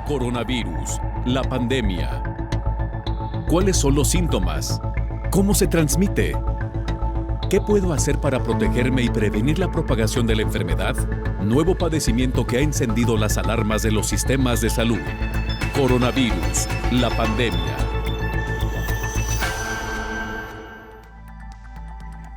Coronavirus, la pandemia. ¿Cuáles son los síntomas? ¿Cómo se transmite? ¿Qué puedo hacer para protegerme y prevenir la propagación de la enfermedad? Nuevo padecimiento que ha encendido las alarmas de los sistemas de salud. Coronavirus, la pandemia.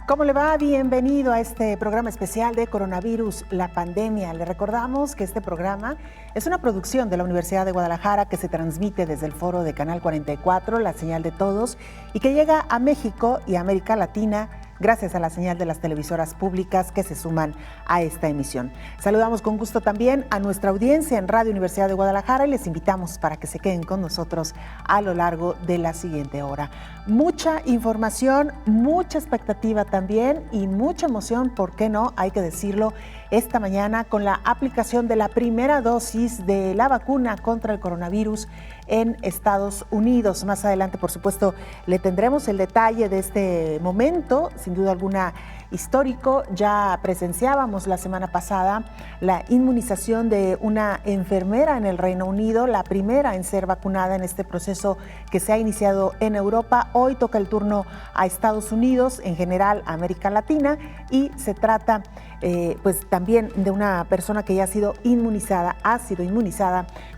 ¿Cómo le va? Bienvenido a este programa especial de Coronavirus, la pandemia. Le recordamos que este programa es una producción de la Universidad de Guadalajara que se transmite desde el foro de Canal 44, la señal de todos, y que llega a México y América Latina gracias a la señal de las televisoras públicas que se suman a esta emisión. Saludamos con gusto también a nuestra audiencia en Radio Universidad de Guadalajara y les invitamos para que se queden con nosotros a lo largo de la siguiente hora. Mucha información, mucha expectativa también y mucha emoción, ¿por qué no? Hay que decirlo, esta mañana con la aplicación de la primera dosis de la vacuna contra el coronavirus en Estados Unidos. Más adelante, por supuesto, le tendremos el detalle de este momento, sin duda alguna histórico. Ya presenciábamos la semana pasada la inmunización de una enfermera en el Reino Unido, la primera en ser vacunada en este proceso que se ha iniciado en Europa. Hoy toca el turno a Estados Unidos, en general a América Latina, y se trata pues también de una persona que ya ha sido inmunizada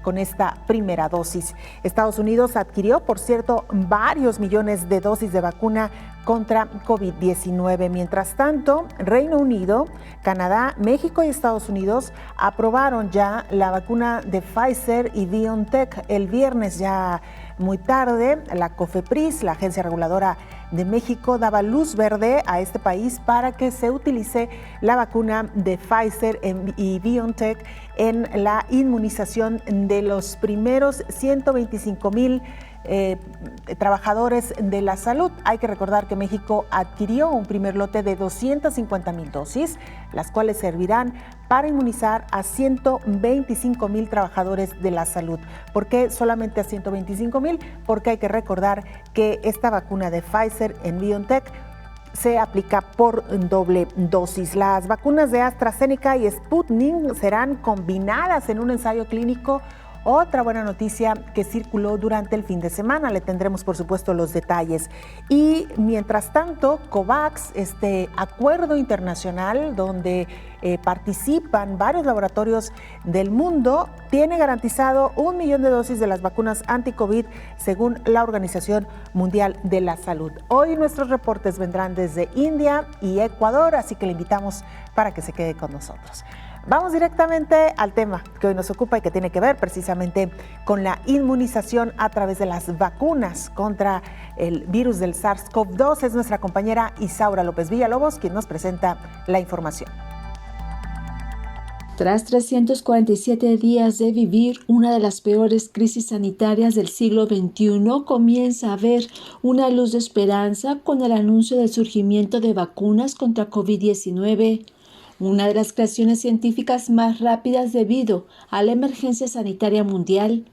con esta primera dosis. Estados Unidos adquirió, por cierto, varios millones de dosis de vacuna contra COVID-19. Mientras tanto, Reino Unido, Canadá, México y Estados Unidos aprobaron ya la vacuna de Pfizer y BioNTech. El viernes, ya muy tarde, la COFEPRIS, la Agencia Reguladora de México, daba luz verde a este país para que se utilice la vacuna de Pfizer y BioNTech en la inmunización de los primeros 125,000 trabajadores de la salud. Hay que recordar que México adquirió un primer lote de 250,000 dosis, las cuales servirán para inmunizar a 125,000 trabajadores de la salud. ¿Por qué solamente a 125,000? Porque hay que recordar que esta vacuna de Pfizer en BioNTech se aplica por doble dosis. Las vacunas de AstraZeneca y Sputnik serán combinadas en un ensayo clínico. Otra buena noticia que circuló durante el fin de semana. Le tendremos, por supuesto, los detalles. Y mientras tanto, COVAX, este acuerdo internacional donde participan varios laboratorios del mundo, tiene garantizado 1 millón de dosis de las vacunas anti-COVID, según la Organización Mundial de la Salud. Hoy nuestros reportes vendrán desde India y Ecuador, así que le invitamos para que se quede con nosotros. Vamos directamente al tema que hoy nos ocupa y que tiene que ver precisamente con la inmunización a través de las vacunas contra el virus del SARS-CoV-2. Es nuestra compañera Isaura López Villalobos quien nos presenta la información. Tras 347 días de vivir una de las peores crisis sanitarias del siglo XXI, comienza a haber una luz de esperanza con el anuncio del surgimiento de vacunas contra COVID-19. Una de las creaciones científicas más rápidas debido a la emergencia sanitaria mundial.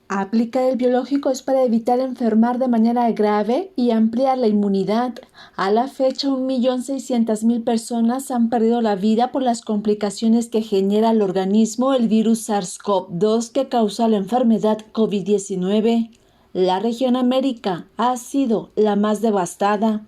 Aplicar el biológico es para evitar enfermar de manera grave y ampliar la inmunidad. A la fecha, 1.600.000 personas han perdido la vida por las complicaciones que genera al organismo el virus SARS-CoV-2 que causa la enfermedad COVID-19. La región América ha sido la más devastada.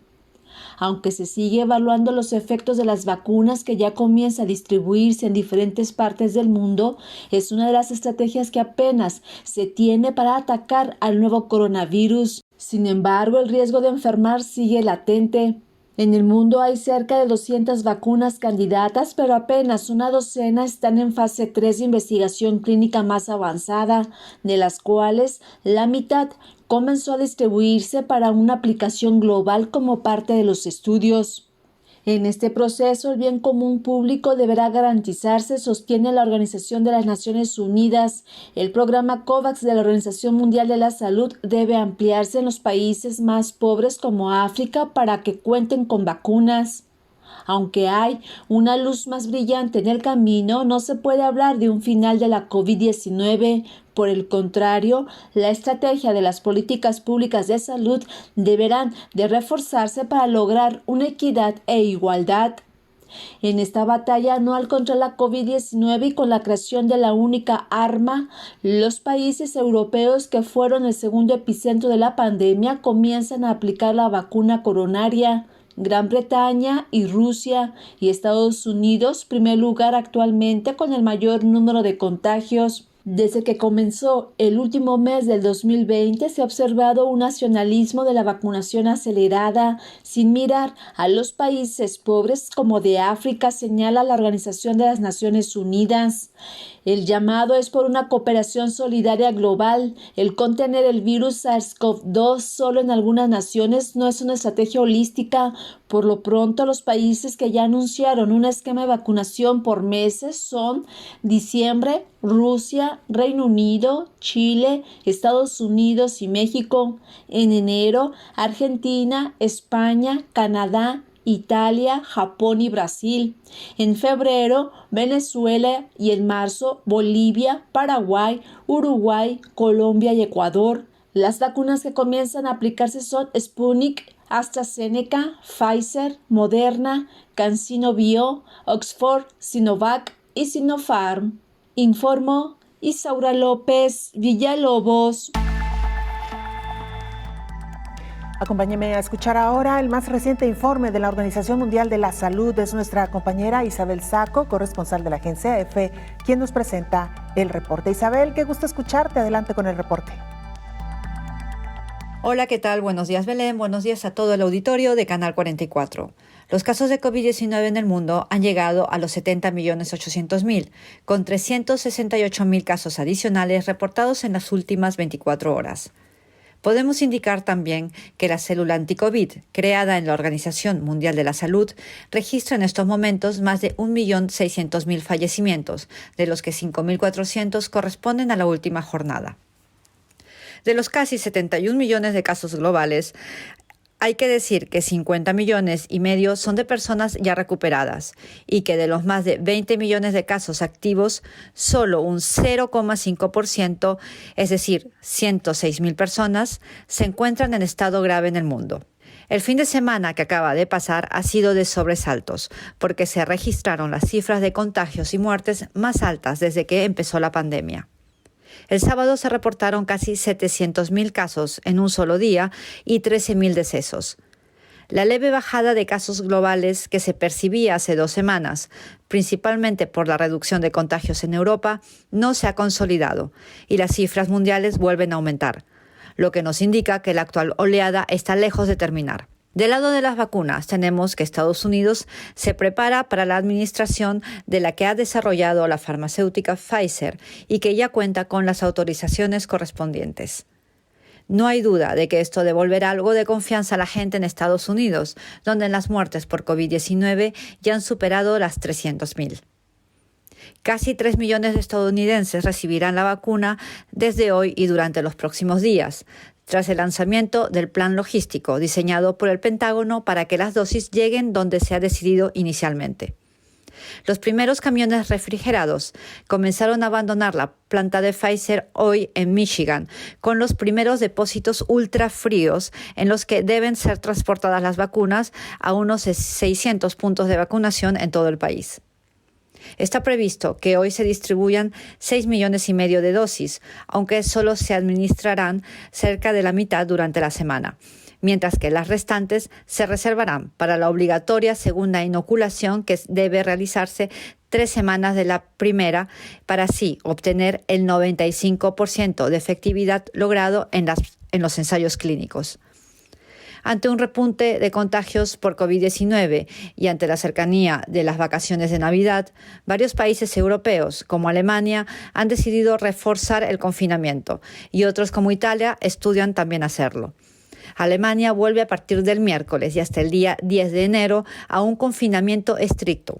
Aunque se sigue evaluando los efectos de las vacunas que ya comienza a distribuirse en diferentes partes del mundo, es una de las estrategias que apenas se tiene para atacar al nuevo coronavirus. Sin embargo, el riesgo de enfermar sigue latente. En el mundo hay cerca de 200 vacunas candidatas, pero apenas una docena están en fase 3 de investigación clínica más avanzada, de las cuales la mitad comenzó a distribuirse para una aplicación global como parte de los estudios. En este proceso, el bien común público deberá garantizarse, sostiene la Organización de las Naciones Unidas. El programa COVAX de la Organización Mundial de la Salud debe ampliarse en los países más pobres como África para que cuenten con vacunas. Aunque hay una luz más brillante en el camino, no se puede hablar de un final de la COVID-19. Por el contrario, la estrategia de las políticas públicas de salud deberán de reforzarse para lograr una equidad e igualdad. En esta batalla anual contra la COVID-19 y con la creación de la única arma, los países europeos que fueron el segundo epicentro de la pandemia comienzan a aplicar la vacuna coronaria. Gran Bretaña y Rusia y Estados Unidos, primer lugar actualmente con el mayor número de contagios. Desde que comenzó el último mes del 2020 se ha observado un nacionalismo de la vacunación acelerada sin mirar a los países pobres como de África, señala la Organización de las Naciones Unidas. El llamado es por una cooperación solidaria global. El contener el virus SARS-CoV-2 solo en algunas naciones no es una estrategia holística. Por lo pronto, los países que ya anunciaron un esquema de vacunación por meses son diciembre, Rusia, Reino Unido, Chile, Estados Unidos y México. En enero, Argentina, España, Canadá, Italia, Japón y Brasil. En febrero, Venezuela y en marzo, Bolivia, Paraguay, Uruguay, Colombia y Ecuador. Las vacunas que comienzan a aplicarse son Sputnik, AstraZeneca, Pfizer, Moderna, CanSino Bio, Oxford, Sinovac y Sinopharm. Informó Isaura López Villalobos. Acompáñeme a escuchar ahora el más reciente informe de la Organización Mundial de la Salud. Es nuestra compañera Isabel Saco, corresponsal de la agencia EFE, quien nos presenta el reporte. Isabel, qué gusto escucharte. Adelante con el reporte. Hola, ¿qué tal? Buenos días, Belén. Buenos días a todo el auditorio de Canal 44. Los casos de COVID-19 en el mundo han llegado a los 70.800.000, con 368.000 casos adicionales reportados en las últimas 24 horas. Podemos indicar también que la célula anti-COVID, creada en la Organización Mundial de la Salud, registra en estos momentos más de 1.600.000 fallecimientos, de los que 5.400 corresponden a la última jornada. De los casi 71 millones de casos globales, hay que decir que 50 millones y medio son de personas ya recuperadas y que de los más de 20 millones de casos activos, solo un 0,5%, es decir, 106.000 personas, se encuentran en estado grave en el mundo. El fin de semana que acaba de pasar ha sido de sobresaltos, porque se registraron las cifras de contagios y muertes más altas desde que empezó la pandemia. El sábado se reportaron casi 700.000 casos en un solo día y 13.000 decesos. La leve bajada de casos globales que se percibía hace 2 semanas, principalmente por la reducción de contagios en Europa, no se ha consolidado y las cifras mundiales vuelven a aumentar, lo que nos indica que la actual oleada está lejos de terminar. Del lado de las vacunas, tenemos que Estados Unidos se prepara para la administración de la que ha desarrollado la farmacéutica Pfizer y que ya cuenta con las autorizaciones correspondientes. No hay duda de que esto devolverá algo de confianza a la gente en Estados Unidos, donde las muertes por COVID-19 ya han superado las 300.000. Casi 3 millones de estadounidenses recibirán la vacuna desde hoy y durante los próximos días, tras el lanzamiento del plan logístico diseñado por el Pentágono para que las dosis lleguen donde se ha decidido inicialmente. Los primeros camiones refrigerados comenzaron a abandonar la planta de Pfizer hoy en Michigan, con los primeros depósitos ultra fríos en los que deben ser transportadas las vacunas a unos 600 puntos de vacunación en todo el país. Está previsto que hoy se distribuyan 6,5 millones de dosis, aunque solo se administrarán cerca de la mitad durante la semana, mientras que las restantes se reservarán para la obligatoria segunda inoculación que debe realizarse 3 semanas de la primera para así obtener el 95% de efectividad logrado en los ensayos clínicos. Ante un repunte de contagios por COVID-19 y ante la cercanía de las vacaciones de Navidad, varios países europeos, como Alemania, han decidido reforzar el confinamiento y otros, como Italia, estudian también hacerlo. Alemania vuelve a partir del miércoles y hasta el día 10 de enero a un confinamiento estricto,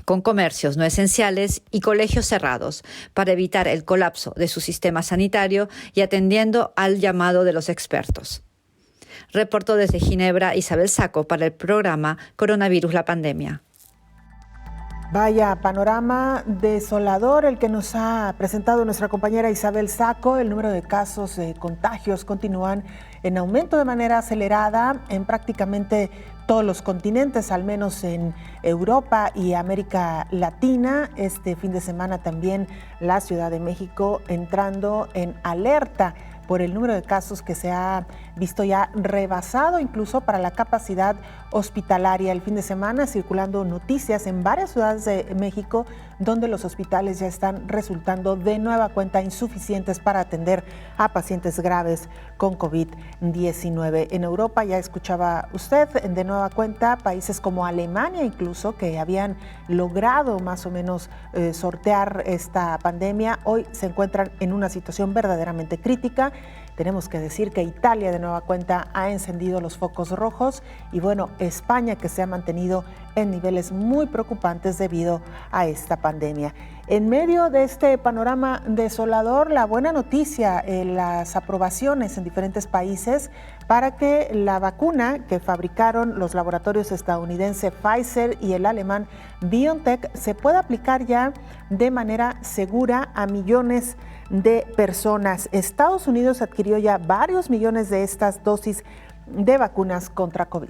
con comercios no esenciales y colegios cerrados, para evitar el colapso de su sistema sanitario y atendiendo al llamado de los expertos. Reportó desde Ginebra Isabel Saco para el programa Coronavirus, la pandemia. Vaya panorama desolador el que nos ha presentado nuestra compañera Isabel Saco. El número de casos de contagios continúan en aumento de manera acelerada en prácticamente todos los continentes, al menos en Europa y América Latina. Este fin de semana también la Ciudad de México entrando en alerta por el número de casos que se ha visto ya rebasado incluso para la capacidad hospitalaria. El fin de semana circulando noticias en varias ciudades de México donde los hospitales ya están resultando de nueva cuenta insuficientes para atender a pacientes graves con COVID-19. En Europa, ya escuchaba usted, de nueva cuenta, países como Alemania incluso, que habían logrado más o menos sortear esta pandemia, hoy se encuentran en una situación verdaderamente crítica. Tenemos que decir que Italia de nueva cuenta ha encendido los focos rojos y bueno, España, que se ha mantenido en niveles muy preocupantes debido a esta pandemia. En medio de este panorama desolador, la buena noticia, las aprobaciones en diferentes países para que la vacuna que fabricaron los laboratorios estadounidenses Pfizer y el alemán BioNTech se pueda aplicar ya de manera segura a millones de personas. Estados Unidos adquirió ya varios millones de estas dosis de vacunas contra COVID.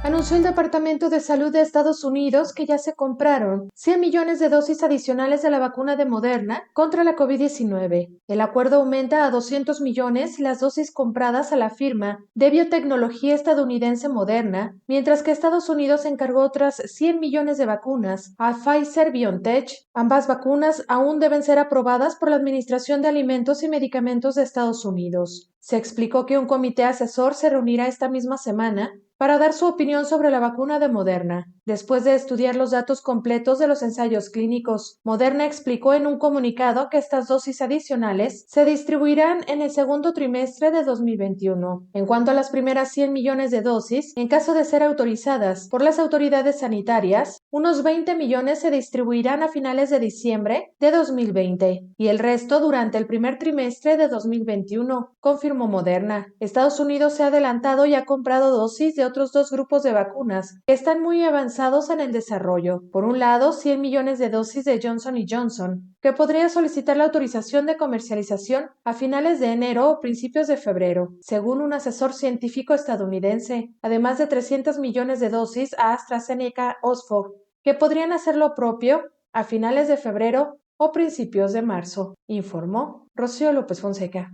Anunció el Departamento de Salud de Estados Unidos que ya se compraron 100 millones de dosis adicionales de la vacuna de Moderna contra la COVID-19. El acuerdo aumenta a 200 millones las dosis compradas a la firma de biotecnología estadounidense Moderna, mientras que Estados Unidos encargó otras 100 millones de vacunas a Pfizer-BioNTech. Ambas vacunas aún deben ser aprobadas por la Administración de Alimentos y Medicamentos de Estados Unidos. Se explicó que un comité asesor se reunirá esta misma semana para dar su opinión sobre la vacuna de Moderna, después de estudiar los datos completos de los ensayos clínicos. Moderna explicó en un comunicado que estas dosis adicionales se distribuirán en el segundo trimestre de 2021. En cuanto a las primeras 100 millones de dosis, en caso de ser autorizadas por las autoridades sanitarias, unos 20 millones se distribuirán a finales de diciembre de 2020 y el resto durante el primer trimestre de 2021, confirmó Moderna. Estados Unidos se ha adelantado y ha comprado dosis de otros dos grupos de vacunas que están muy avanzados en el desarrollo. Por un lado, 100 millones de dosis de Johnson & Johnson, que podría solicitar la autorización de comercialización a finales de enero o principios de febrero, según un asesor científico estadounidense, además de 300 millones de dosis a AstraZeneca Oxford, que podrían hacer lo propio a finales de febrero o principios de marzo, informó Rocío López Fonseca.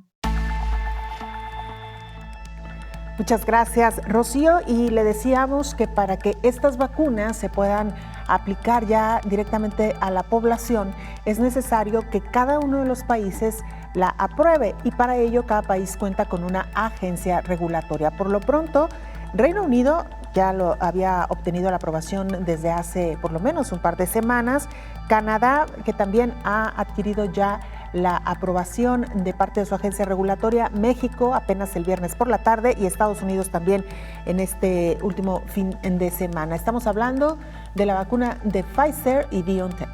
Muchas gracias, Rocío. Y le decíamos que para que estas vacunas se puedan aplicar ya directamente a la población, es necesario que cada uno de los países la apruebe y para ello cada país cuenta con una agencia regulatoria. Por lo pronto, Reino Unido ya lo había obtenido la aprobación desde hace por lo menos un par de semanas. Canadá, que también ha adquirido ya la aprobación de parte de su agencia regulatoria. México apenas el viernes por la tarde y Estados Unidos también en este último fin de semana. Estamos hablando de la vacuna de Pfizer y BioNTech.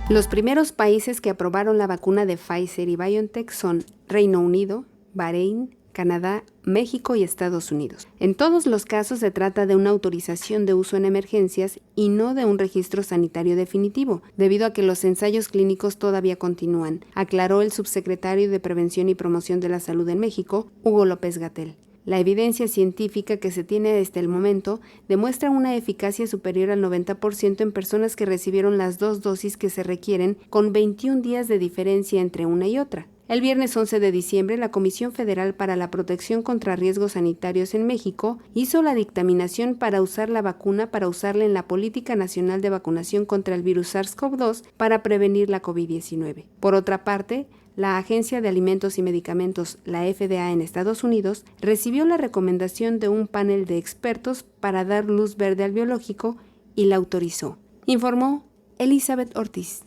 Los primeros países que aprobaron la vacuna de Pfizer y BioNTech son Reino Unido, Bahrein, Canadá, México y Estados Unidos. En todos los casos se trata de una autorización de uso en emergencias y no de un registro sanitario definitivo, debido a que los ensayos clínicos todavía continúan, aclaró el subsecretario de Prevención y Promoción de la Salud en México, Hugo López-Gatell. La evidencia científica que se tiene hasta el momento demuestra una eficacia superior al 90% en personas que recibieron las dos dosis que se requieren, con 21 días de diferencia entre una y otra. El viernes 11 de diciembre, la Comisión Federal para la Protección contra Riesgos Sanitarios en México hizo la dictaminación para usar la vacuna para usarla en la Política Nacional de Vacunación contra el virus SARS-CoV-2 para prevenir la COVID-19. Por otra parte, la Agencia de Alimentos y Medicamentos, la FDA en Estados Unidos, recibió la recomendación de un panel de expertos para dar luz verde al biológico y la autorizó, informó Elizabeth Ortiz.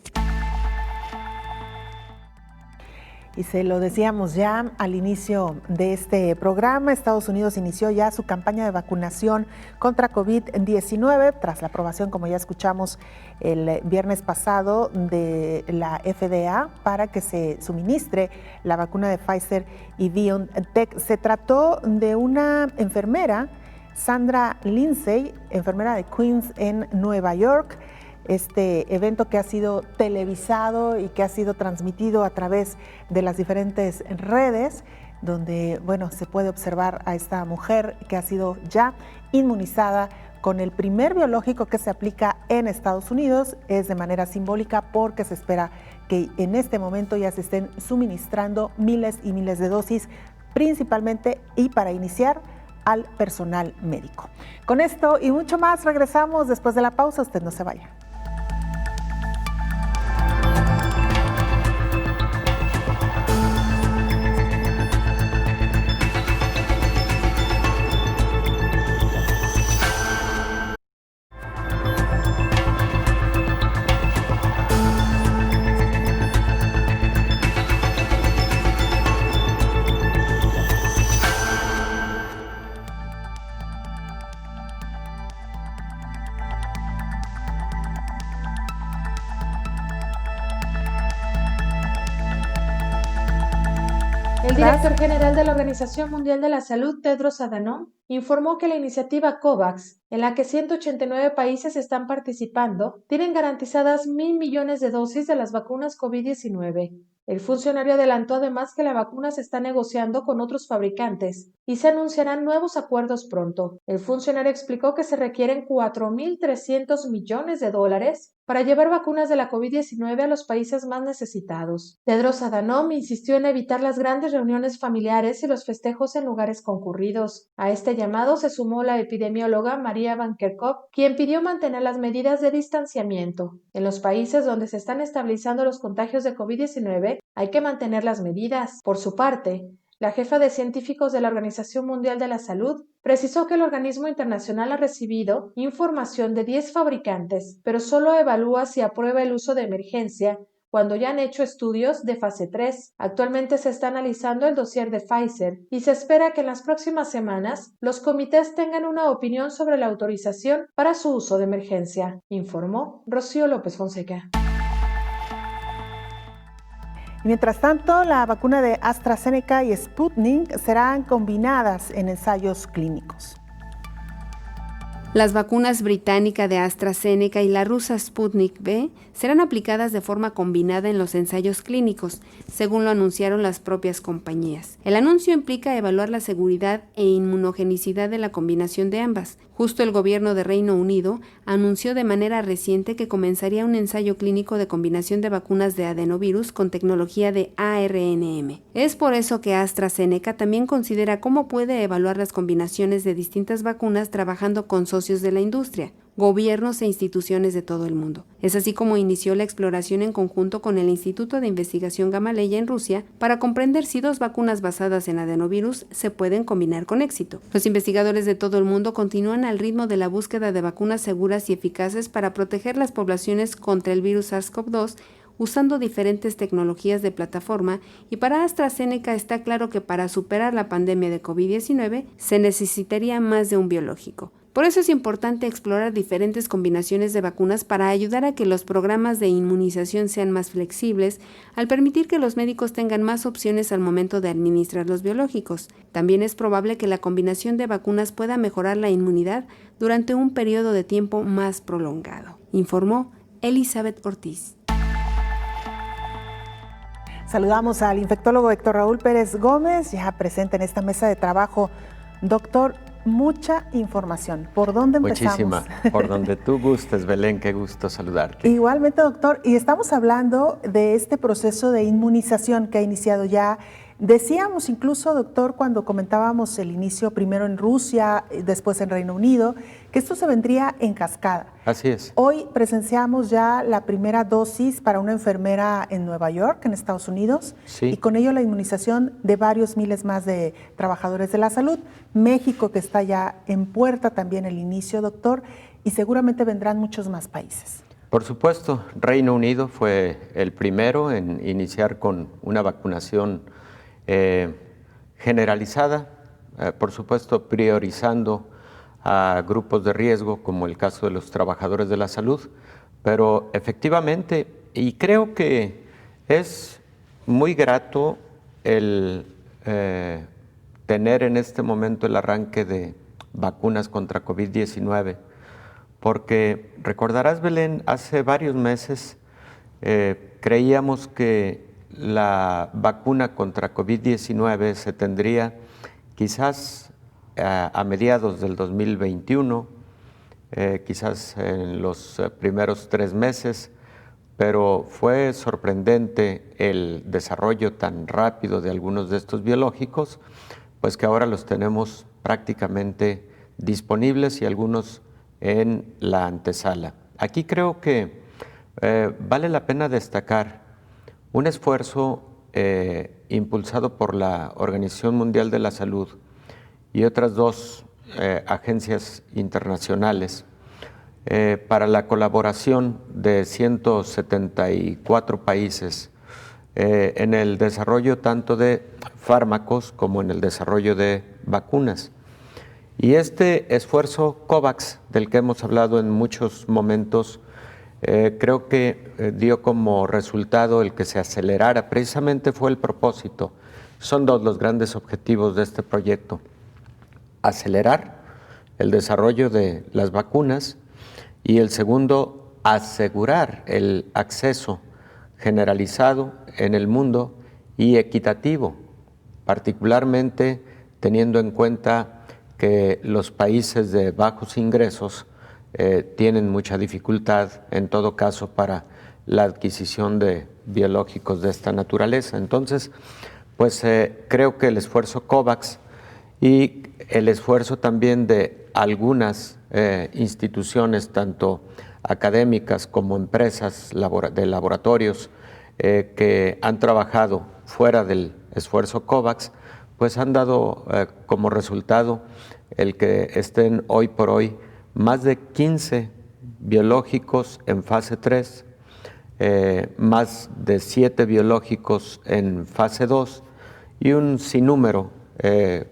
Y se lo decíamos ya al inicio de este programa, Estados Unidos inició ya su campaña de vacunación contra COVID-19 tras la aprobación, como ya escuchamos el viernes pasado, de la FDA para que se suministre la vacuna de Pfizer y BioNTech. Se trató de una enfermera, Sandra Lindsay, enfermera de Queens en Nueva York. Este evento que ha sido televisado y que ha sido transmitido a través de las diferentes redes donde, bueno, se puede observar a esta mujer que ha sido ya inmunizada con el primer biológico que se aplica en Estados Unidos. Es de manera simbólica porque se espera que en este momento ya se estén suministrando miles y miles de dosis, principalmente y para iniciar al personal médico. Con esto y mucho más regresamos después de la pausa. Usted no se vaya. El director general de la Organización Mundial de la Salud, Tedros Adhanom, informó que la iniciativa COVAX, en la que 189 países están participando, tienen garantizadas 1.000 millones de dosis de las vacunas COVID-19. El funcionario adelantó además que la vacuna se está negociando con otros fabricantes y se anunciarán nuevos acuerdos pronto. El funcionario explicó que se requieren 4.300 millones de dólares para llevar vacunas de la COVID-19 a los países más necesitados. Tedros Adhanom insistió en evitar las grandes reuniones familiares y los festejos en lugares concurridos. A este llamado se sumó la epidemióloga María Van Kerkhove, quien pidió mantener las medidas de distanciamiento. En los países donde se están estabilizando los contagios de COVID-19, hay que mantener las medidas. Por su parte, la jefa de científicos de la Organización Mundial de la Salud precisó que el organismo internacional ha recibido información de 10 fabricantes, pero solo evalúa si aprueba el uso de emergencia cuando ya han hecho estudios de fase 3. Actualmente se está analizando el dossier de Pfizer y se espera que en las próximas semanas los comités tengan una opinión sobre la autorización para su uso de emergencia, informó Rocío López Fonseca. Mientras tanto, la vacuna de AstraZeneca y Sputnik serán combinadas en ensayos clínicos. Las vacunas británica de AstraZeneca y la rusa Sputnik V serán aplicadas de forma combinada en los ensayos clínicos, según lo anunciaron las propias compañías. El anuncio implica evaluar la seguridad e inmunogenicidad de la combinación de ambas. Justo el gobierno de Reino Unido anunció de manera reciente que comenzaría un ensayo clínico de combinación de vacunas de adenovirus con tecnología de ARNM. Es por eso que AstraZeneca también considera cómo puede evaluar las combinaciones de distintas vacunas trabajando con socios de la industria, gobiernos e instituciones de todo el mundo. Es así como inició la exploración en conjunto con el Instituto de Investigación Gamaleya en Rusia para comprender si dos vacunas basadas en adenovirus se pueden combinar con éxito. Los investigadores de todo el mundo continúan al ritmo de la búsqueda de vacunas seguras y eficaces para proteger las poblaciones contra el virus SARS-CoV-2 usando diferentes tecnologías de plataforma, y para AstraZeneca está claro que para superar la pandemia de COVID-19 se necesitaría más de un biológico. Por eso es importante explorar diferentes combinaciones de vacunas para ayudar a que los programas de inmunización sean más flexibles, al permitir que los médicos tengan más opciones al momento de administrar los biológicos. También es probable que la combinación de vacunas pueda mejorar la inmunidad durante un periodo de tiempo más prolongado, informó Elizabeth Ortiz. Saludamos al infectólogo Héctor Raúl Pérez Gómez, ya presente en esta mesa de trabajo. Doctor, mucha información. ¿Por dónde empezamos? Muchísima. Por donde tú gustes, Belén, qué gusto saludarte. Igualmente, doctor. Y estamos hablando de este proceso de inmunización que ha iniciado ya. Decíamos incluso, doctor, cuando comentábamos el inicio primero en Rusia, después en Reino Unido, que esto se vendría en cascada. Así es. Hoy presenciamos ya la primera dosis para una enfermera en Nueva York, en Estados Unidos, sí, y con ello la inmunización de varios miles más de trabajadores de la salud. México, que está ya en puerta también el inicio, doctor, y seguramente vendrán muchos más países. Por supuesto, Reino Unido fue el primero en iniciar con una vacunación generalizada, por supuesto priorizando a grupos de riesgo como el caso de los trabajadores de la salud, pero efectivamente, y creo que es muy grato el tener en este momento el arranque de vacunas contra COVID-19, porque recordarás, Belén, hace varios meses creíamos que la vacuna contra COVID-19 se tendría quizás a mediados del 2021, quizás en los primeros 3 meses, pero fue sorprendente el desarrollo tan rápido de algunos de estos biológicos, pues que ahora los tenemos prácticamente disponibles y algunos en la antesala. Aquí creo que vale la pena destacar un esfuerzo impulsado por la Organización Mundial de la Salud y otras 2 agencias internacionales para la colaboración de 174 países en el desarrollo tanto de fármacos como en el desarrollo de vacunas. Y este esfuerzo COVAX, del que hemos hablado en muchos momentos, creo que dio como resultado el que se acelerara, precisamente fue el propósito. Son 2 los grandes objetivos de este proyecto: acelerar el desarrollo de las vacunas y el segundo, asegurar el acceso generalizado en el mundo y equitativo, particularmente teniendo en cuenta que los países de bajos ingresos tienen mucha dificultad, en todo caso, para la adquisición de biológicos de esta naturaleza. Entonces, pues creo que el esfuerzo COVAX y el esfuerzo también de algunas instituciones, tanto académicas como empresas de laboratorios que han trabajado fuera del esfuerzo COVAX, pues han dado como resultado el que estén hoy por hoy más de 15 biológicos en fase 3, más de 7 biológicos en fase 2 y un sinnúmero,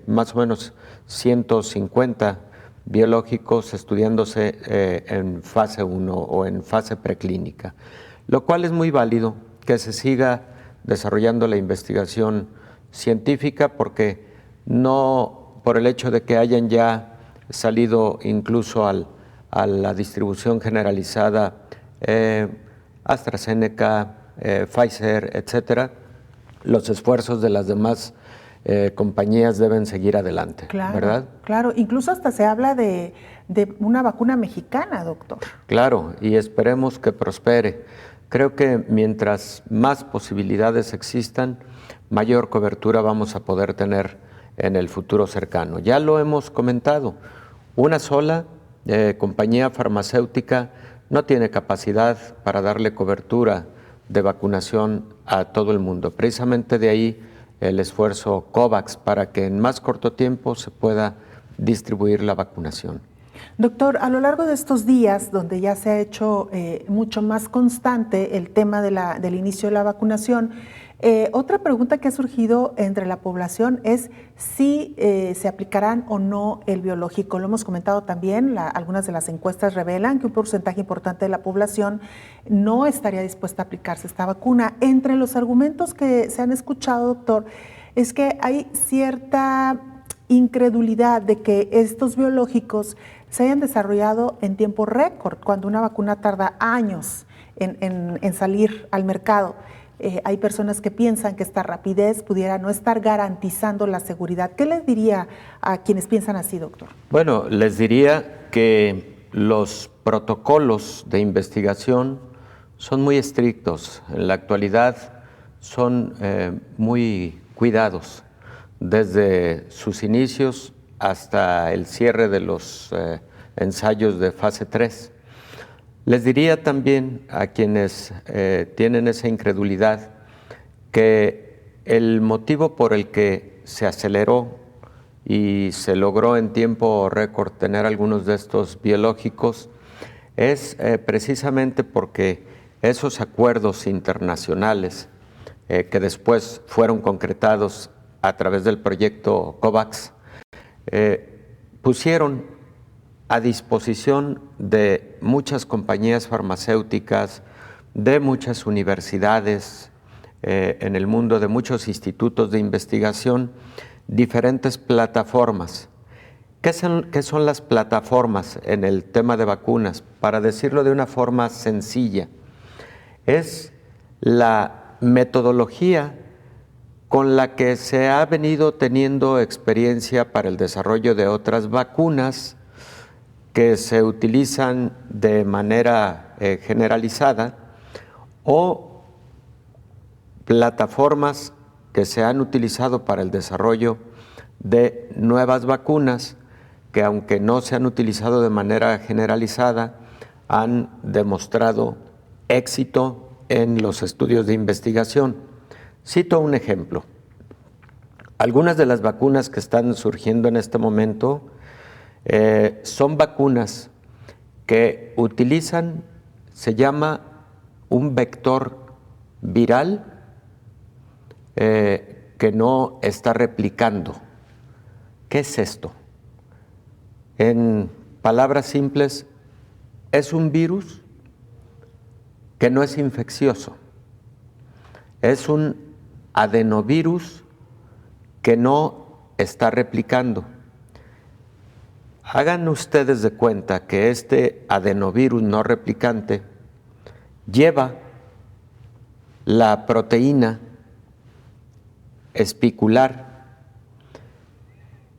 más o menos 150 biológicos estudiándose en fase 1 o en fase preclínica, lo cual es muy válido que se siga desarrollando la investigación científica, porque no por el hecho de que hayan ya salido incluso a la distribución generalizada AstraZeneca, Pfizer, etcétera, los esfuerzos de las demás compañías deben seguir adelante, claro, ¿verdad? Claro, incluso hasta se habla de una vacuna mexicana, doctor. Claro, y esperemos que prospere. Creo que mientras más posibilidades existan, mayor cobertura vamos a poder tener en el futuro cercano. Ya lo hemos comentado, una sola compañía farmacéutica no tiene capacidad para darle cobertura de vacunación a todo el mundo. Precisamente de ahí el esfuerzo COVAX para que en más corto tiempo se pueda distribuir la vacunación. Doctor, a lo largo de estos días, donde ya se ha hecho mucho más constante el tema del inicio de la vacunación, otra pregunta que ha surgido entre la población es si se aplicarán o no el biológico. Lo hemos comentado también, algunas de las encuestas revelan que un porcentaje importante de la población no estaría dispuesta a aplicarse esta vacuna. Entre los argumentos que se han escuchado, doctor, es que hay cierta incredulidad de que estos biológicos se hayan desarrollado en tiempo récord, cuando una vacuna tarda años en salir al mercado. Hay personas que piensan que esta rapidez pudiera no estar garantizando la seguridad. ¿Qué les diría a quienes piensan así, doctor? Bueno, les diría que los protocolos de investigación son muy estrictos. En la actualidad son muy cuidados, desde sus inicios hasta el cierre de los ensayos de fase 3. Les diría también a quienes tienen esa incredulidad que el motivo por el que se aceleró y se logró en tiempo récord tener algunos de estos biológicos es precisamente porque esos acuerdos internacionales que después fueron concretados a través del proyecto COVAX pusieron a disposición de muchas compañías farmacéuticas, de muchas universidades en el mundo, de muchos institutos de investigación, diferentes plataformas. ¿Qué son las plataformas en el tema de vacunas? Para decirlo de una forma sencilla, es la metodología con la que se ha venido teniendo experiencia para el desarrollo de otras vacunas que se utilizan de manera generalizada, o plataformas que se han utilizado para el desarrollo de nuevas vacunas que, aunque no se han utilizado de manera generalizada, han demostrado éxito en los estudios de investigación. Cito un ejemplo. Algunas de las vacunas que están surgiendo en este momento son vacunas que utilizan, se llama un vector viral que no está replicando. ¿Qué es esto? En palabras simples, es un virus que no es infeccioso. Es un adenovirus que no está replicando. Hagan ustedes de cuenta que este adenovirus no replicante lleva la proteína espicular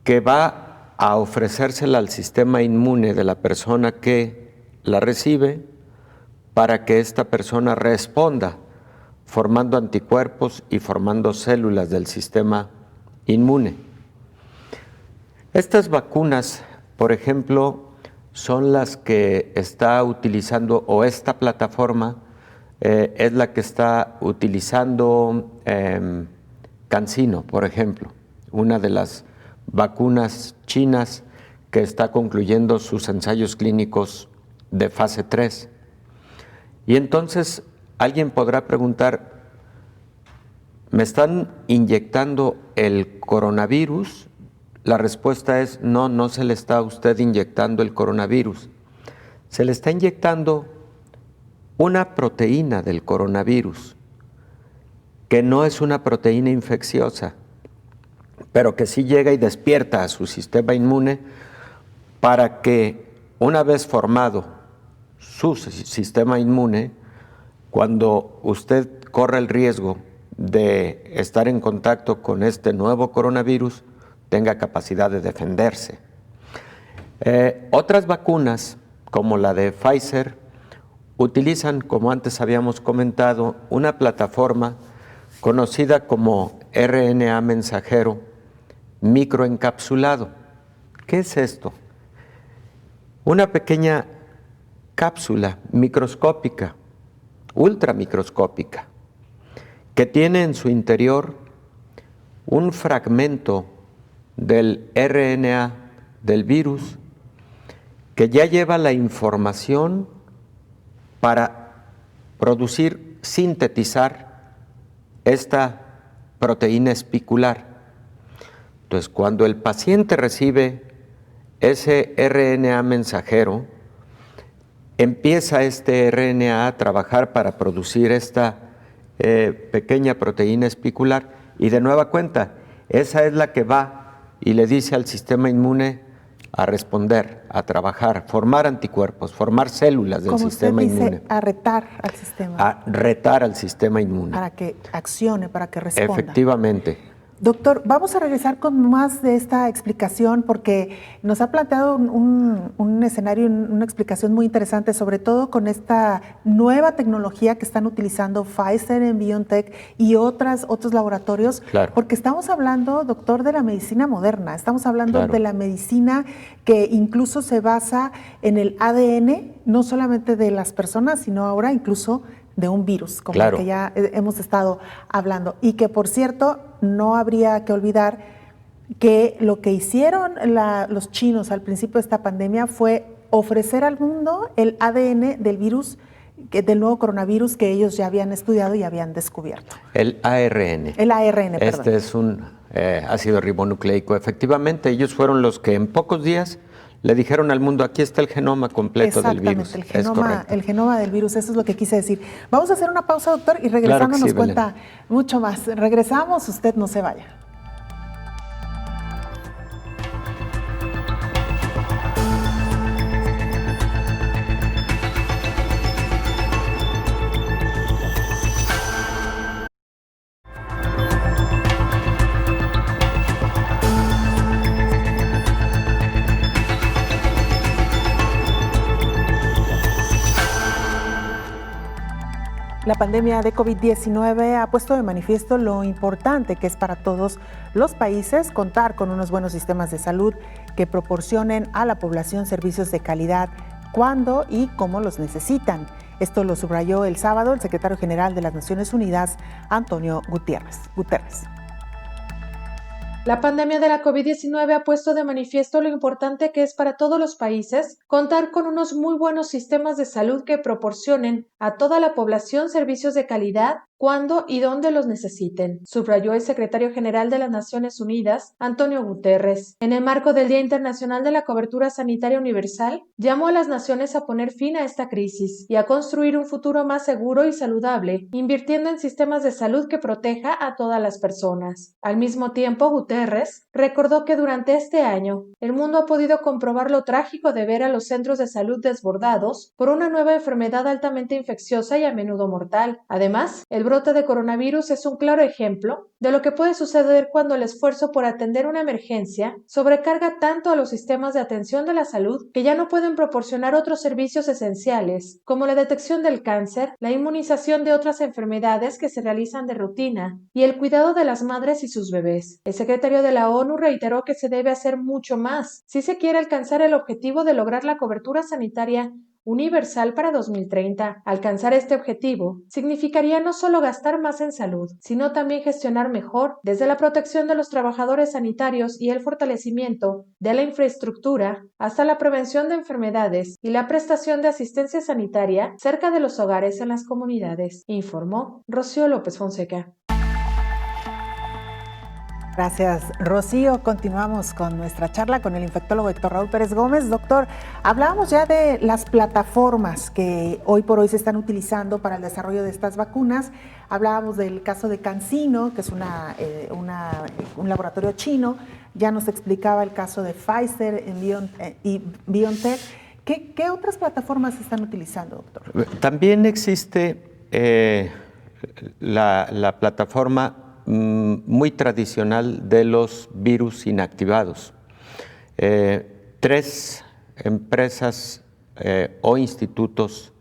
que va a ofrecérsela al sistema inmune de la persona que la recibe para que esta persona responda formando anticuerpos y formando células del sistema inmune. Estas vacunas, por ejemplo, son las que está utilizando, o esta plataforma es la que está utilizando CanSino, por ejemplo, una de las vacunas chinas que está concluyendo sus ensayos clínicos de fase 3. Y entonces alguien podrá preguntar, ¿me están inyectando el coronavirus? La respuesta es no, no se le está a usted inyectando el coronavirus. Se le está inyectando una proteína del coronavirus, que no es una proteína infecciosa, pero que sí llega y despierta a su sistema inmune para que, una vez formado su sistema inmune, cuando usted corra el riesgo de estar en contacto con este nuevo coronavirus, tenga capacidad de defenderse. Otras vacunas, como la de Pfizer, utilizan, como antes habíamos comentado, una plataforma conocida como RNA mensajero microencapsulado. ¿Qué es esto? Una pequeña cápsula microscópica, ultramicroscópica, que tiene en su interior un fragmento del RNA del virus que ya lleva la información para producir, sintetizar esta proteína espicular. Entonces, cuando el paciente recibe ese RNA mensajero, empieza este RNA a trabajar para producir esta pequeña proteína espicular, y de nueva cuenta, esa es la que va y le dice al sistema inmune a responder, a trabajar, formar anticuerpos, formar células del sistema inmune. A retar al sistema. A retar al sistema inmune. Para que accione, para que responda. Efectivamente. Doctor, vamos a regresar con más de esta explicación porque nos ha planteado un escenario, una explicación muy interesante, sobre todo con esta nueva tecnología que están utilizando Pfizer en BioNTech y otros laboratorios, claro. Porque estamos hablando, doctor, de la medicina moderna, estamos hablando de la medicina que incluso se basa en el ADN, no solamente de las personas, sino ahora incluso de un virus, como el que ya hemos estado hablando. Y que, por cierto, no habría que olvidar que lo que hicieron los chinos al principio de esta pandemia fue ofrecer al mundo el ADN del virus, del nuevo coronavirus que ellos ya habían estudiado y habían descubierto. El ARN. El ARN, perdón. Este es un ácido ribonucleico. Efectivamente, ellos fueron los que en pocos días le dijeron al mundo, aquí está el genoma completo del virus. Exactamente, el genoma del virus, eso es lo que quise decir. Vamos a hacer una pausa, doctor, y regresando nos cuenta mucho más. Regresamos, usted no se vaya. La pandemia de COVID-19 ha puesto de manifiesto lo importante que es para todos los países contar con unos buenos sistemas de salud que proporcionen a la población servicios de calidad cuando y cómo los necesitan. Esto lo subrayó el sábado el secretario general de las Naciones Unidas, Antonio Guterres. La pandemia de la COVID-19 ha puesto de manifiesto lo importante que es para todos los países contar con unos muy buenos sistemas de salud que proporcionen a toda la población servicios de calidad cuando y donde los necesiten, subrayó el secretario general de las Naciones Unidas, Antonio Guterres. En el marco del Día Internacional de la Cobertura Sanitaria Universal, llamó a las naciones a poner fin a esta crisis y a construir un futuro más seguro y saludable, invirtiendo en sistemas de salud que proteja a todas las personas. Al mismo tiempo, Guterres recordó que durante este año, el mundo ha podido comprobar lo trágico de ver a los centros de salud desbordados por una nueva enfermedad altamente infecciosa y a menudo mortal. Además, el brote de coronavirus es un claro ejemplo de lo que puede suceder cuando el esfuerzo por atender una emergencia sobrecarga tanto a los sistemas de atención de la salud que ya no pueden proporcionar otros servicios esenciales, como la detección del cáncer, la inmunización de otras enfermedades que se realizan de rutina y el cuidado de las madres y sus bebés. El secretario de la ONU reiteró que se debe hacer mucho más si se quiere alcanzar el objetivo de lograr la cobertura sanitaria universal para 2030. Alcanzar este objetivo significaría no solo gastar más en salud, sino también gestionar mejor, desde la protección de los trabajadores sanitarios y el fortalecimiento de la infraestructura, hasta la prevención de enfermedades y la prestación de asistencia sanitaria cerca de los hogares en las comunidades, informó Rocío López Fonseca. Gracias, Rocío. Continuamos con nuestra charla con el infectólogo Héctor Raúl Pérez Gómez. Doctor, hablábamos ya de las plataformas que hoy por hoy se están utilizando para el desarrollo de estas vacunas. Hablábamos del caso de CanSino, que es un laboratorio chino. Ya nos explicaba el caso de Pfizer y BioNTech. ¿Qué otras plataformas se están utilizando, doctor? También existe la plataforma muy tradicional de los virus inactivados. 3 empresas o institutos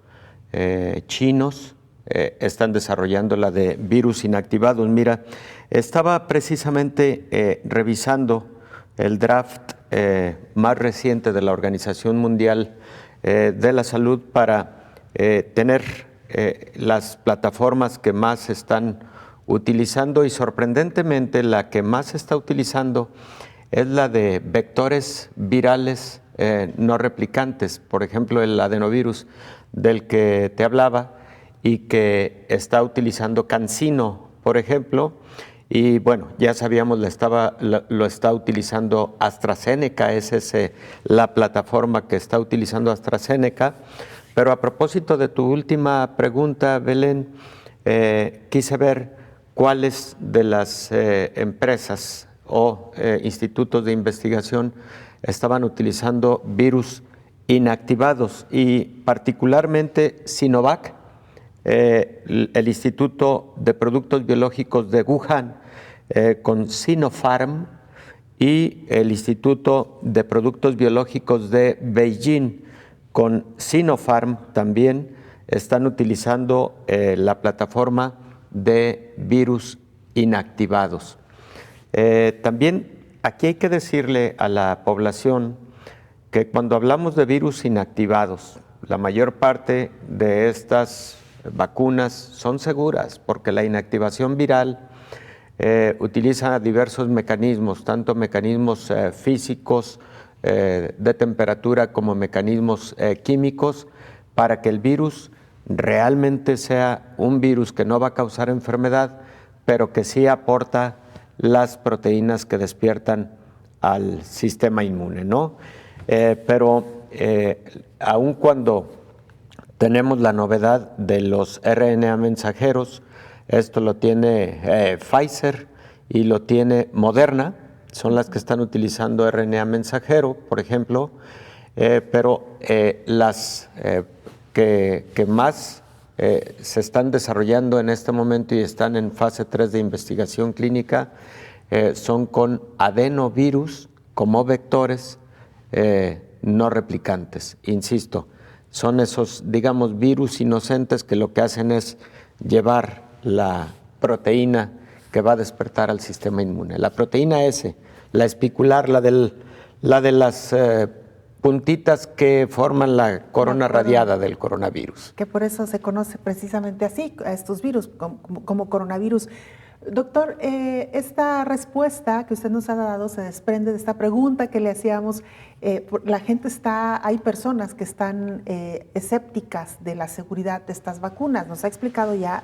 chinos están desarrollando la de virus inactivados. Mira, estaba precisamente revisando el draft más reciente de la Organización Mundial de la Salud para tener las plataformas que más están utilizando, y sorprendentemente la que más se está utilizando es la de vectores virales no replicantes, por ejemplo el adenovirus del que te hablaba y que está utilizando CanSino, por ejemplo, y bueno, ya sabíamos lo está utilizando AstraZeneca, esa es la plataforma que está utilizando AstraZeneca. Pero a propósito de tu última pregunta, Belén, quise ver cuáles de las empresas o institutos de investigación estaban utilizando virus inactivados, y particularmente Sinovac, el Instituto de Productos Biológicos de Wuhan con Sinopharm, y el Instituto de Productos Biológicos de Beijing con Sinopharm también están utilizando la plataforma de virus inactivados. También aquí hay que decirle a la población que cuando hablamos de virus inactivados, la mayor parte de estas vacunas son seguras, porque la inactivación viral utiliza diversos mecanismos, tanto mecanismos físicos de temperatura como mecanismos químicos, para que el virus realmente sea un virus que no va a causar enfermedad, pero que sí aporta las proteínas que despiertan al sistema inmune, ¿no? Pero aun cuando tenemos la novedad de los RNA mensajeros, esto lo tiene Pfizer y lo tiene Moderna, son las que están utilizando RNA mensajero, por ejemplo, pero las que más se están desarrollando en este momento y están en fase 3 de investigación clínica son con adenovirus como vectores no replicantes. Insisto, son esos, digamos, virus inocentes que lo que hacen es llevar la proteína que va a despertar al sistema inmune. La proteína S, la espicular, la de las puntitas que forman la corona radiada del coronavirus. Que por eso se conoce precisamente así, a estos virus, como coronavirus. Doctor, esta respuesta que usted nos ha dado se desprende de esta pregunta que le hacíamos. La gente hay personas que están escépticas de la seguridad de estas vacunas. Nos ha explicado ya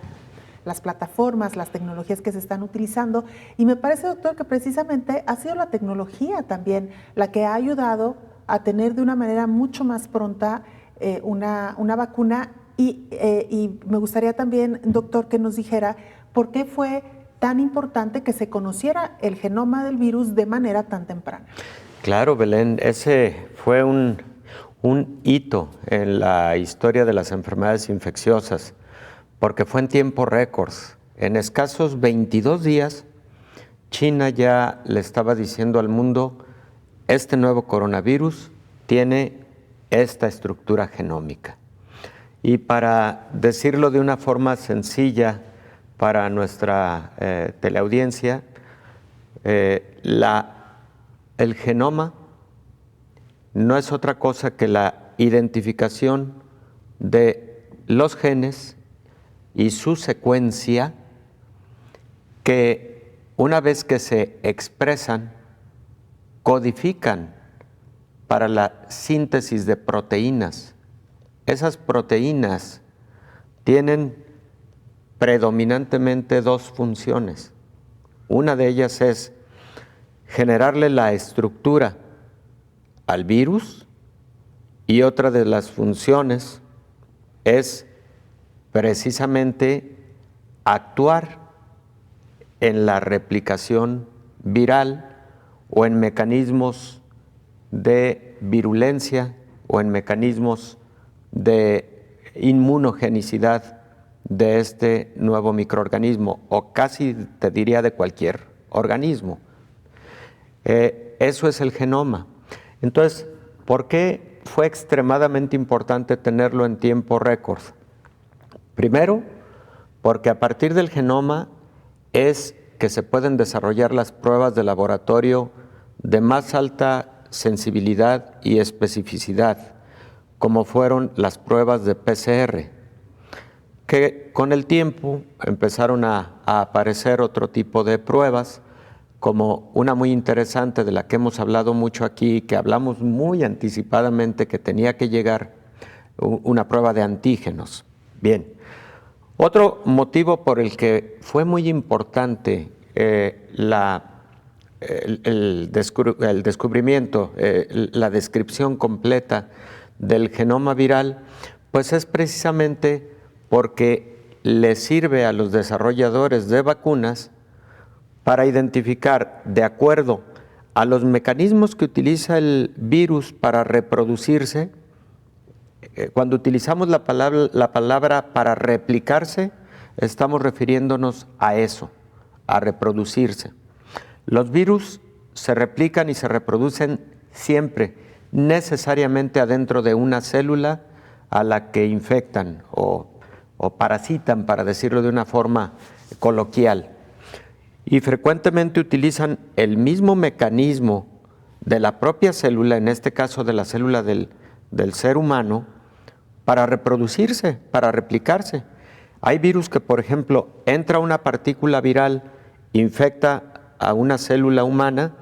las plataformas, las tecnologías que se están utilizando, y me parece, doctor, que precisamente ha sido la tecnología también la que ha ayudado a tener de una manera mucho más pronta una vacuna, y me gustaría también, doctor, que nos dijera por qué fue tan importante que se conociera el genoma del virus de manera tan temprana. Claro, Belén, ese fue un hito en la historia de las enfermedades infecciosas, porque fue en tiempo récord. En escasos 22 días, China ya le estaba diciendo al mundo: este nuevo coronavirus tiene esta estructura genómica. Y para decirlo de una forma sencilla para nuestra teleaudiencia, el genoma no es otra cosa que la identificación de los genes y su secuencia, que una vez que se expresan, codifican para la síntesis de proteínas. Esas proteínas tienen predominantemente dos funciones. Una de ellas es generarle la estructura al virus, y otra de las funciones es precisamente actuar en la replicación viral o en mecanismos de virulencia o en mecanismos de inmunogenicidad de este nuevo microorganismo, o casi te diría de cualquier organismo. Eso es el genoma. Entonces, ¿por qué fue extremadamente importante tenerlo en tiempo récord? Primero, porque a partir del genoma es que se pueden desarrollar las pruebas de laboratorio de más alta sensibilidad y especificidad, como fueron las pruebas de PCR, que con el tiempo empezaron a aparecer otro tipo de pruebas, como una muy interesante de la que hemos hablado mucho aquí, que hablamos muy anticipadamente que tenía que llegar, una prueba de antígenos. Bien, otro motivo por el que fue muy importante el descubrimiento, la descripción completa del genoma viral, pues es precisamente porque le sirve a los desarrolladores de vacunas para identificar, de acuerdo a los mecanismos que utiliza el virus para reproducirse. Cuando utilizamos la palabra para replicarse, estamos refiriéndonos a eso, a reproducirse. Los virus se replican y se reproducen siempre, necesariamente adentro de una célula a la que infectan o parasitan, para decirlo de una forma coloquial. Y frecuentemente utilizan el mismo mecanismo de la propia célula, en este caso de la célula del ser humano, para reproducirse, para replicarse. Hay virus que, por ejemplo, entra una partícula viral, infecta a una célula humana,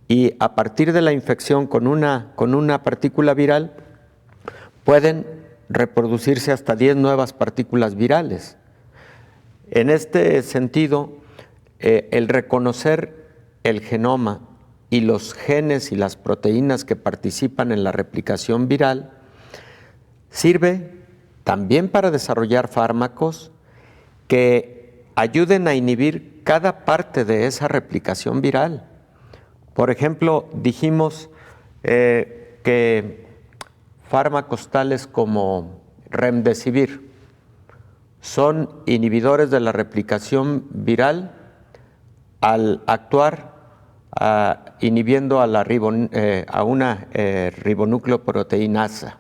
y a partir de la infección con una partícula viral pueden reproducirse hasta 10 nuevas partículas virales. En este sentido, el reconocer el genoma y los genes y las proteínas que participan en la replicación viral sirve también para desarrollar fármacos que ayuden a inhibir cada parte de esa replicación viral. Por ejemplo, dijimos que fármacos tales como Remdesivir son inhibidores de la replicación viral al actuar inhibiendo a una ribonucleoproteinasa,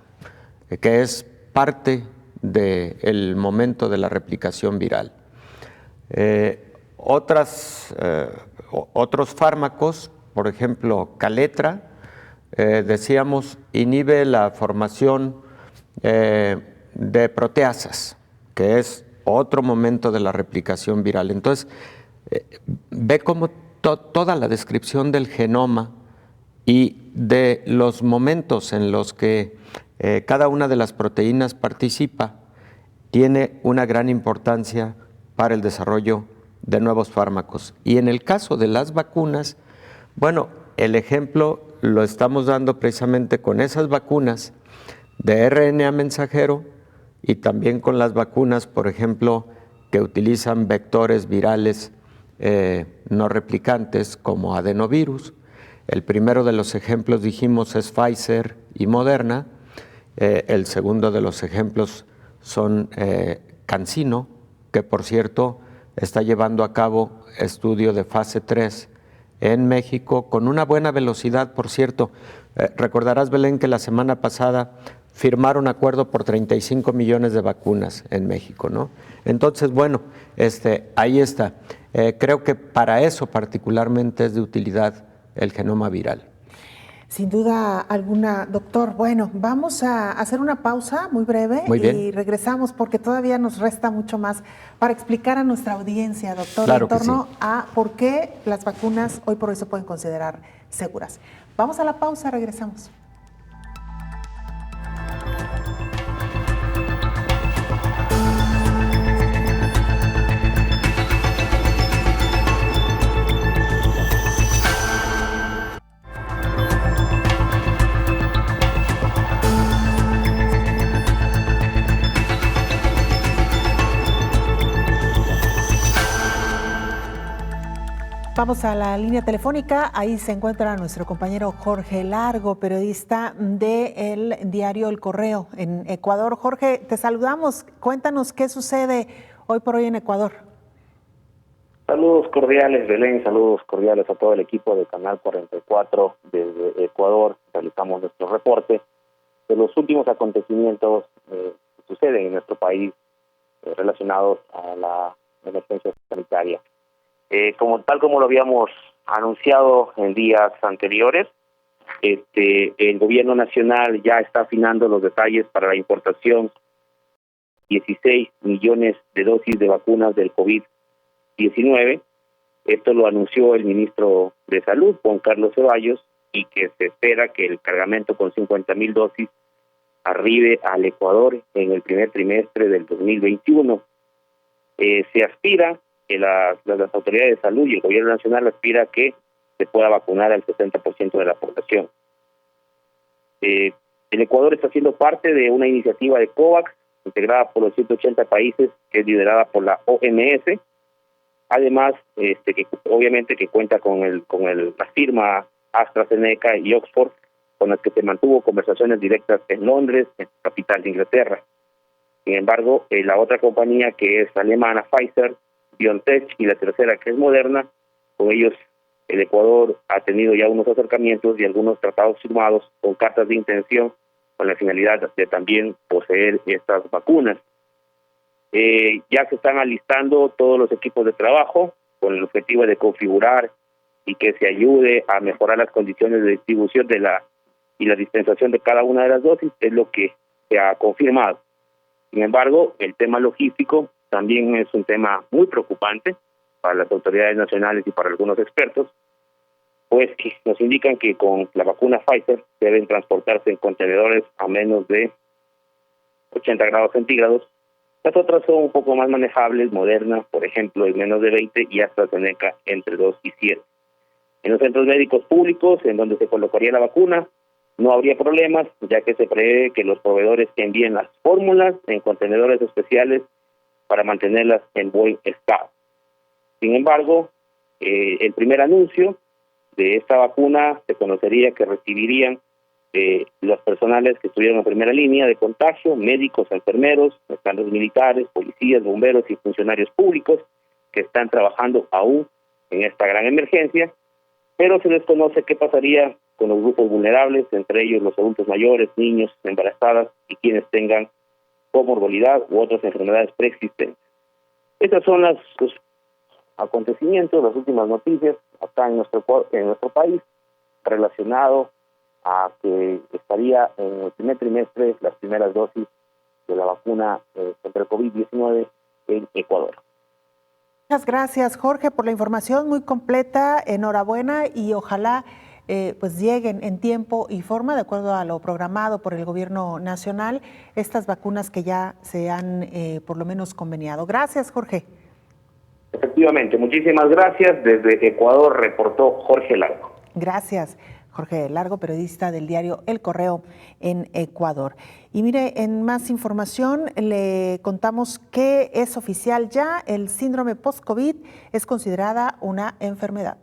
que es parte del momento de la replicación viral. Otros fármacos, por ejemplo, Kaletra, decíamos, inhibe la formación de proteasas, que es otro momento de la replicación viral. Entonces, ve cómo toda la descripción del genoma y de los momentos en los que cada una de las proteínas participa tiene una gran importancia para el desarrollo de nuevos fármacos. Y en el caso de las vacunas, bueno, el ejemplo lo estamos dando precisamente con esas vacunas de RNA mensajero y también con las vacunas, por ejemplo, que utilizan vectores virales no replicantes como adenovirus. El primero de los ejemplos, dijimos, es Pfizer y Moderna. El segundo de los ejemplos son CanSino, que por cierto está llevando a cabo estudio de fase 3 en México con una buena velocidad, por cierto. Recordarás, Belén, que la semana pasada firmaron acuerdo por 35 millones de vacunas en México, ¿no? Entonces, bueno, ahí está. Creo que para eso particularmente es de utilidad el genoma viral. Sin duda alguna, doctor. Bueno, vamos a hacer una pausa muy breve. Muy bien. Y regresamos porque todavía nos resta mucho más para explicar a nuestra audiencia, doctor, claro, en torno a por qué las vacunas hoy por hoy se pueden considerar seguras. Vamos a la pausa, regresamos. Vamos a la línea telefónica, ahí se encuentra nuestro compañero Jorge Largo, periodista del diario El Correo en Ecuador. Jorge, te saludamos, cuéntanos qué sucede hoy por hoy en Ecuador. Saludos cordiales, Belén, saludos cordiales a todo el equipo de Canal 44 desde Ecuador. Realizamos nuestro reporte de los últimos acontecimientos que suceden en nuestro país relacionados a la emergencia sanitaria. Tal como lo habíamos anunciado en días anteriores, el gobierno nacional ya está afinando los detalles para la importación 16 millones de dosis de vacunas del COVID-19. Esto lo anunció el ministro de Salud, Juan Carlos Ceballos, y que se espera que el cargamento con 50,000 dosis arribe al Ecuador en el primer trimestre del 2021. Se aspira que las autoridades de salud y el gobierno nacional aspira que se pueda vacunar al 60% de la población. El Ecuador está siendo parte de una iniciativa de COVAX, integrada por los 180 países, que es liderada por la OMS. Además, que obviamente que cuenta con la firma AstraZeneca y Oxford, con las que se mantuvo conversaciones directas en Londres, en la capital de Inglaterra. Sin embargo, la otra compañía, que es alemana, Pfizer, BioNTech, y la tercera, que es Moderna, con ellos el Ecuador ha tenido ya unos acercamientos y algunos tratados firmados con cartas de intención con la finalidad de también poseer estas vacunas. Ya se están alistando todos los equipos de trabajo con el objetivo de configurar y que se ayude a mejorar las condiciones de distribución y la dispensación de cada una de las dosis, es lo que se ha confirmado. Sin embargo, el tema logístico también es un tema muy preocupante para las autoridades nacionales y para algunos expertos, pues que nos indican que con la vacuna Pfizer deben transportarse en contenedores a menos de 80 grados centígrados. Las otras son un poco más manejables, Moderna, por ejemplo, en menos de 20, y AstraZeneca entre 2 y 7. En los centros médicos públicos, en donde se colocaría la vacuna, no habría problemas, ya que se prevé que los proveedores envíen las fórmulas en contenedores especiales para mantenerlas en buen estado. Sin embargo, el primer anuncio de esta vacuna se conocería que recibirían los personales que estuvieron en primera línea de contagio, médicos, enfermeros, están los militares, policías, bomberos y funcionarios públicos que están trabajando aún en esta gran emergencia, pero se desconoce qué pasaría con los grupos vulnerables, entre ellos los adultos mayores, niños, embarazadas y quienes tengan comorbilidad u otras enfermedades preexistentes. Estos son los acontecimientos, las últimas noticias acá en nuestro país relacionado a que estaría en el primer trimestre las primeras dosis de la vacuna contra el COVID-19 en Ecuador. Muchas gracias, Jorge, por la información muy completa. Enhorabuena y ojalá pues lleguen en tiempo y forma, de acuerdo a lo programado por el gobierno nacional, estas vacunas que ya se han por lo menos conveniado. Gracias, Jorge. Efectivamente, muchísimas gracias. Desde Ecuador reportó Jorge Largo. Gracias, Jorge Largo, periodista del diario El Correo en Ecuador. Y mire, en más información le contamos que es oficial ya, el síndrome post-COVID es considerada una enfermedad.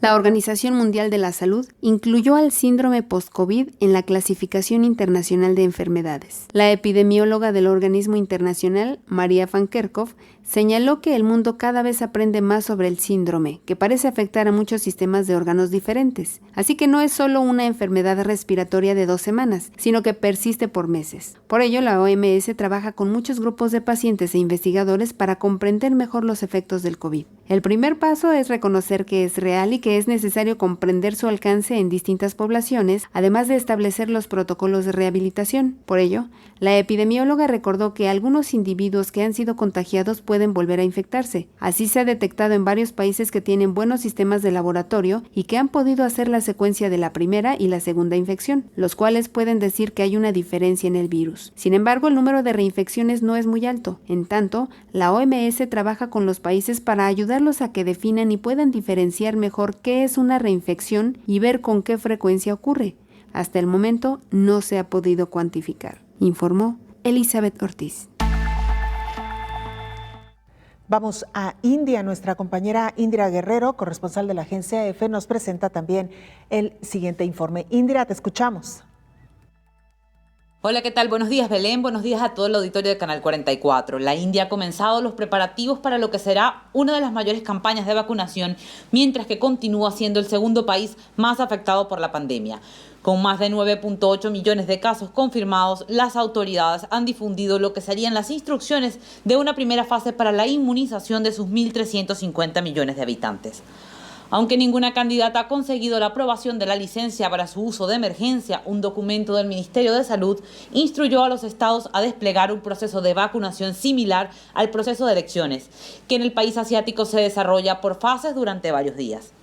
La Organización Mundial de la Salud incluyó al síndrome post-COVID en la Clasificación Internacional de Enfermedades. La epidemióloga del organismo internacional, María van Kerkhove, señaló que el mundo cada vez aprende más sobre el síndrome, que parece afectar a muchos sistemas de órganos diferentes. Así que no es solo una enfermedad respiratoria de 2 semanas, sino que persiste por meses. Por ello, la OMS trabaja con muchos grupos de pacientes e investigadores para comprender mejor los efectos del COVID. El primer paso es reconocer que es real y que es necesario comprender su alcance en distintas poblaciones, además de establecer los protocolos de rehabilitación. Por ello, la epidemióloga recordó que algunos individuos que han sido contagiados pueden volver a infectarse. Así se ha detectado en varios países que tienen buenos sistemas de laboratorio y que han podido hacer la secuencia de la primera y la segunda infección, los cuales pueden decir que hay una diferencia en el virus. Sin embargo, el número de reinfecciones no es muy alto. En tanto, la OMS trabaja con los países para ayudarlos a que definan y puedan diferenciar mejor qué es una reinfección y ver con qué frecuencia ocurre. Hasta el momento no se ha podido cuantificar, informó Elizabeth Ortiz. Vamos a India. Nuestra compañera Indira Guerrero, corresponsal de la agencia EFE, nos presenta también el siguiente informe. Indira, te escuchamos. Hola, ¿qué tal? Buenos días, Belén. Buenos días a todo el auditorio de Canal 44. La India ha comenzado los preparativos para lo que será una de las mayores campañas de vacunación, mientras que continúa siendo el segundo país más afectado por la pandemia. Con más de 9.8 millones de casos confirmados, las autoridades han difundido lo que serían las instrucciones de una primera fase para la inmunización de sus 1.350 millones de habitantes. Aunque ninguna candidata ha conseguido la aprobación de la licencia para su uso de emergencia, un documento del Ministerio de Salud instruyó a los estados a desplegar un proceso de vacunación similar al proceso de elecciones, que en el país asiático se desarrolla por fases durante varios días.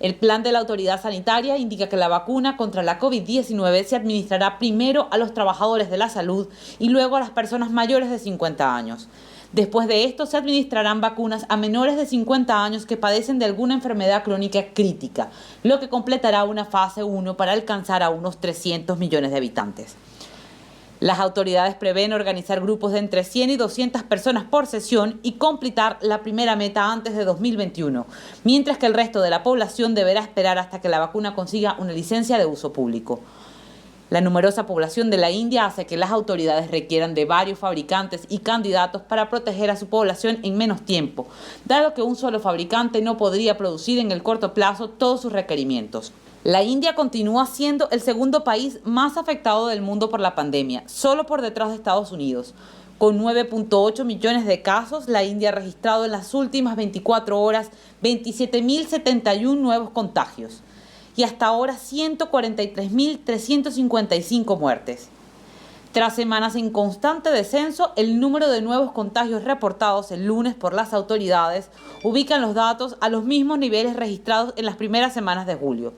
El plan de la autoridad sanitaria indica que la vacuna contra la COVID-19 se administrará primero a los trabajadores de la salud y luego a las personas mayores de 50 años. Después de esto, se administrarán vacunas a menores de 50 años que padecen de alguna enfermedad crónica crítica, lo que completará una fase 1 para alcanzar a unos 300 millones de habitantes. Las autoridades prevén organizar grupos de entre 100 y 200 personas por sesión y completar la primera meta antes de 2021, mientras que el resto de la población deberá esperar hasta que la vacuna consiga una licencia de uso público. La numerosa población de la India hace que las autoridades requieran de varios fabricantes y candidatos para proteger a su población en menos tiempo, dado que un solo fabricante no podría producir en el corto plazo todos sus requerimientos. La India continúa siendo el segundo país más afectado del mundo por la pandemia, solo por detrás de Estados Unidos. Con 9.8 millones de casos, la India ha registrado en las últimas 24 horas 27.071 nuevos contagios y hasta ahora 143.355 muertes. Tras semanas en constante descenso, el número de nuevos contagios reportados el lunes por las autoridades ubican los datos a los mismos niveles registrados en las primeras semanas de julio.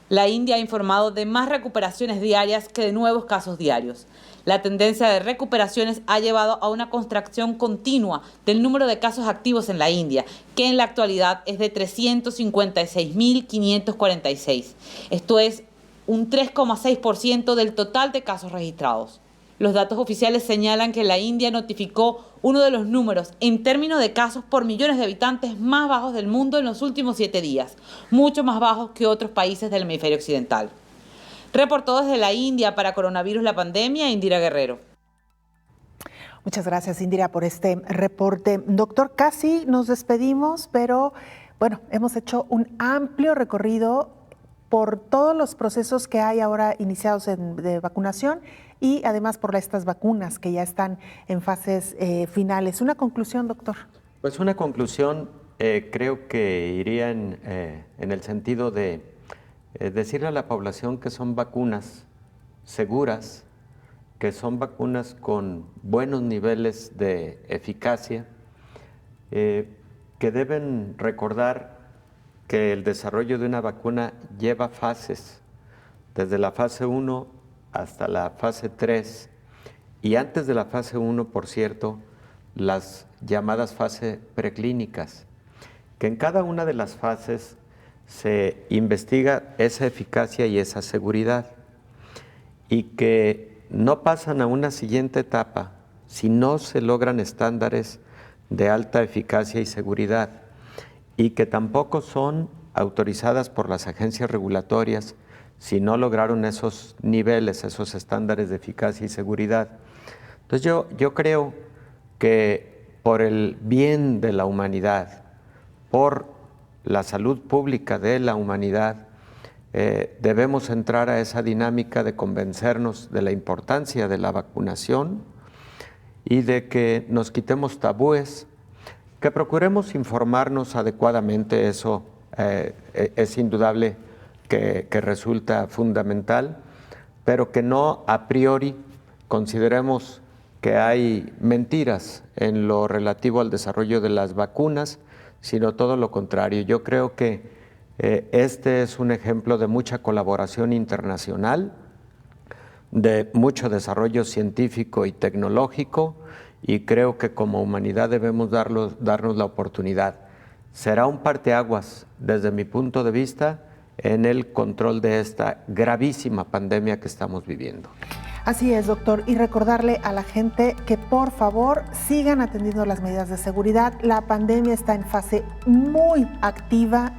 La India ha informado de más recuperaciones diarias que de nuevos casos diarios. La tendencia de recuperaciones ha llevado a una contracción continua del número de casos activos en la India, que en la actualidad es de 356.546. Esto es un 3,6% del total de casos registrados. Los datos oficiales señalan que la India notificó uno de los números en términos de casos por millones de habitantes más bajos del mundo en los últimos 7 días, mucho más bajos que otros países del hemisferio occidental. Reportó desde la India para Coronavirus la Pandemia, Indira Guerrero. Muchas gracias, Indira, por este reporte. Doctor, casi nos despedimos, pero bueno, hemos hecho un amplio recorrido por todos los procesos que hay ahora iniciados de vacunación y además por estas vacunas que ya están en fases finales. ¿Una conclusión, doctor? Pues una conclusión creo que iría en el sentido de decirle a la población que son vacunas seguras, que son vacunas con buenos niveles de eficacia, que deben recordar que el desarrollo de una vacuna lleva fases, desde la fase 1 hasta la fase 3, y antes de la fase 1, por cierto, las llamadas fases preclínicas, que en cada una de las fases se investiga esa eficacia y esa seguridad, y que no pasan a una siguiente etapa si no se logran estándares de alta eficacia y seguridad, y que tampoco son autorizadas por las agencias regulatorias si no lograron esos niveles, esos estándares de eficacia y seguridad. Entonces yo creo que por el bien de la humanidad, por la salud pública de la humanidad, debemos entrar a esa dinámica de convencernos de la importancia de la vacunación y de que nos quitemos tabúes, que procuremos informarnos adecuadamente. Eso es indudable que resulta fundamental, pero que no a priori consideremos que hay mentiras en lo relativo al desarrollo de las vacunas, sino todo lo contrario. Yo creo que este es un ejemplo de mucha colaboración internacional, de mucho desarrollo científico y tecnológico, y creo que como humanidad debemos darnos la oportunidad. Será un parteaguas, desde mi punto de vista, en el control de esta gravísima pandemia que estamos viviendo. Así es, doctor, y recordarle a la gente que por favor sigan atendiendo las medidas de seguridad. La pandemia está en fase muy activa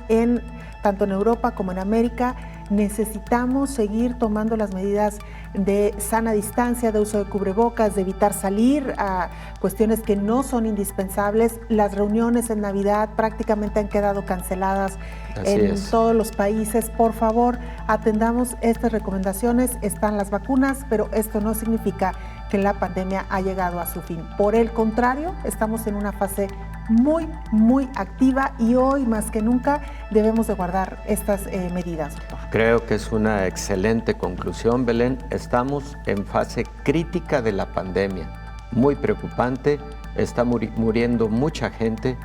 tanto en Europa como en América. Necesitamos seguir tomando las medidas de sana distancia, de uso de cubrebocas, de evitar salir a cuestiones que no son indispensables. Las reuniones en Navidad prácticamente han quedado canceladas en todos los países. Por favor, atendamos estas recomendaciones. Están las vacunas, pero esto no significa que la pandemia ha llegado a su fin. Por el contrario, estamos en una fase muy, muy activa y hoy más que nunca debemos de guardar estas medidas, doctor. Creo que es una excelente conclusión, Belén. Estamos en fase crítica de la pandemia, muy preocupante, está muriendo mucha gente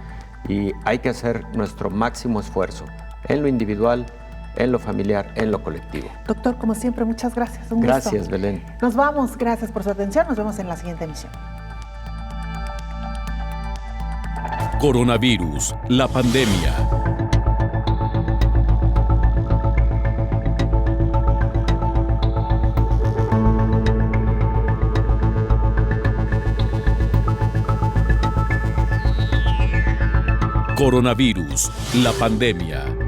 y hay que hacer nuestro máximo esfuerzo en lo individual, en lo familiar, en lo colectivo. Doctor, como siempre, muchas gracias. Un Gracias, gusto. Belén. Nos vamos, gracias por su atención, nos vemos en la siguiente emisión. Coronavirus, la pandemia. Coronavirus, la pandemia.